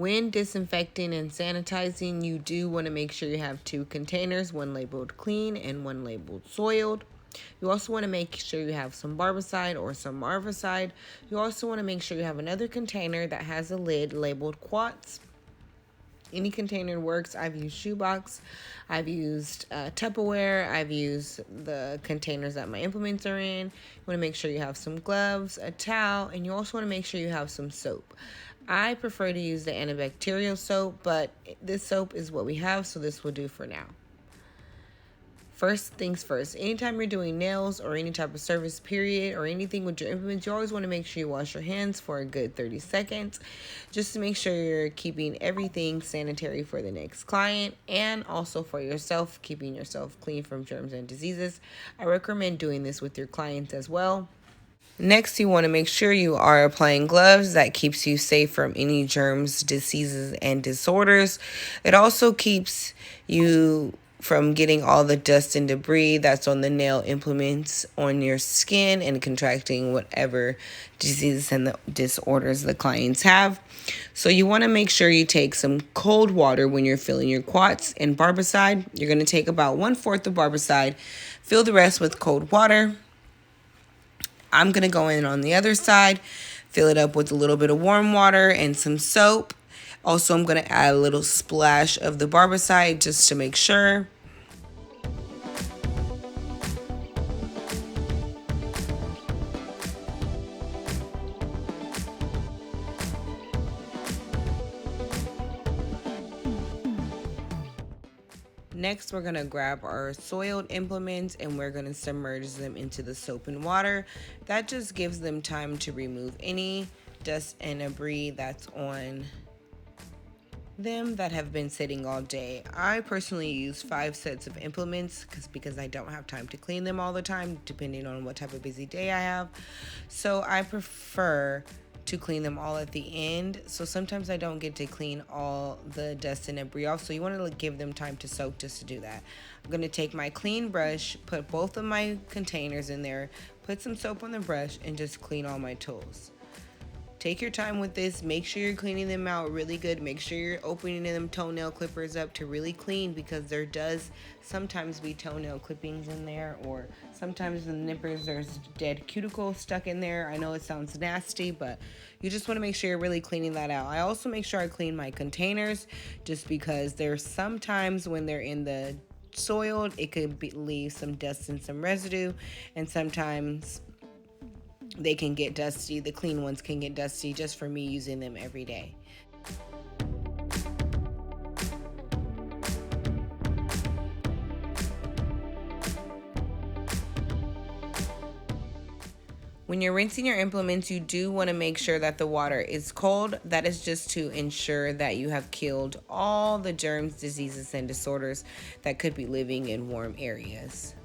When disinfecting and sanitizing, you do want to make sure you have 2 containers, one labeled clean and one labeled soiled. You also want to make sure you have some barbicide or some larvicide. You also want to make sure you have another container that has a lid labeled quartz. Any container works. I've used shoebox, I've used Tupperware, I've used the containers that my implements are in. You want to make sure you have some gloves, a towel, and you also want to make sure you have some soap. I prefer to use the antibacterial soap, but this soap is what we have, so this will do for now. First things first, anytime you're doing nails or any type of service period or anything with your implements, you always want to make sure you wash your hands for a good 30 seconds just to make sure you're keeping everything sanitary for the next client and also for yourself, keeping yourself clean from germs and diseases. I recommend doing this with your clients as well. Next, you want to make sure you are applying gloves. That keeps you safe from any germs, diseases, and disorders. It also keeps you from getting all the dust and debris that's on the nail implements on your skin and contracting whatever diseases and the disorders the clients have. So you want to make sure you take some cold water when you're filling your quartz and barbicide. You're going to take about 1/4 of barbicide, fill the rest with cold water. I'm going to go in on the other side, fill it up with a little bit of warm water and some soap. Also, I'm going to add a little splash of the barbicide just to make sure. Next, we're going to grab our soiled implements and we're going to submerge them into the soap and water. That just gives them time to remove any dust and debris that's on them that have been sitting all day. I personally use 5 sets of implements because I don't have time to clean them all the time, depending on what type of busy day I have. So I prefer to clean them all at the end. So sometimes I don't get to clean all the dust and debris off. So you want to give them time to soak just to do that. I'm going to take my clean brush, put both of my containers in there, put some soap on the brush, and just clean all my tools. Take your time with this. Make sure you're cleaning them out really good. Make sure you're opening them toenail clippers up to really clean because there does sometimes be toenail clippings in there, or sometimes in the nippers there's dead cuticle stuck in there. I know it sounds nasty, but you just want to make sure you're really cleaning that out. I also make sure I clean my containers just because there's sometimes when they're in the soiled, it could leave some dust and some residue, and sometimes they can get dusty. The clean ones can get dusty just for me using them every day. When you're rinsing your implements, you do want to make sure that the water is cold. That is just to ensure that you have killed all the germs, diseases, and disorders that could be living in warm areas.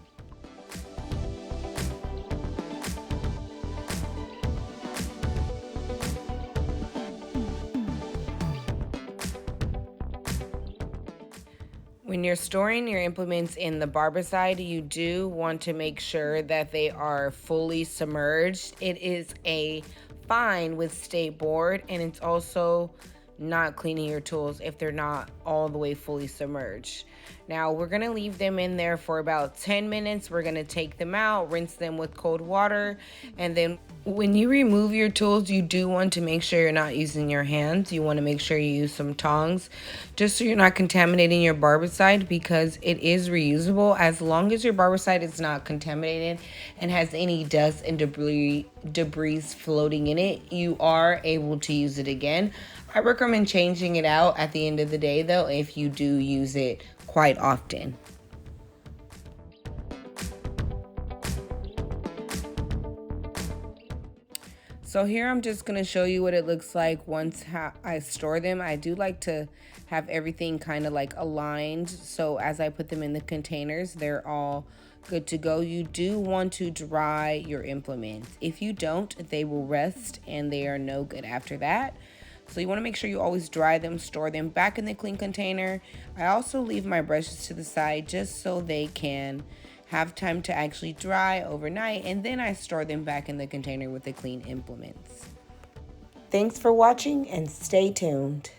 When you're storing your implements in the barbicide, you do want to make sure that they are fully submerged. It is a fine with state board, and it's also not cleaning your tools if they're not all the way fully submerged. Now we're gonna leave them in there for about 10 minutes. We're gonna take them out, rinse them with cold water, and then when you remove your tools, you do want to make sure you're not using your hands. You want to make sure you use some tongs just so you're not contaminating your barbicide, because it is reusable. As long as your barbicide is not contaminated and has any dust and debris floating in it, you are able to use it again. I recommend changing it out at the end of the day though if you do use it quite often. So here I'm just going to show you what it looks like once I store them. I do like to have everything kind of like aligned, so as I put them in the containers, they're all good to go. You do want to dry your implements. If you don't, they will rust and they are no good after that. So you want to make sure you always dry them, store them back in the clean container. I also leave my brushes to the side just so they can have time to actually dry overnight, and then I store them back in the container with the clean implements. Thanks for watching and stay tuned.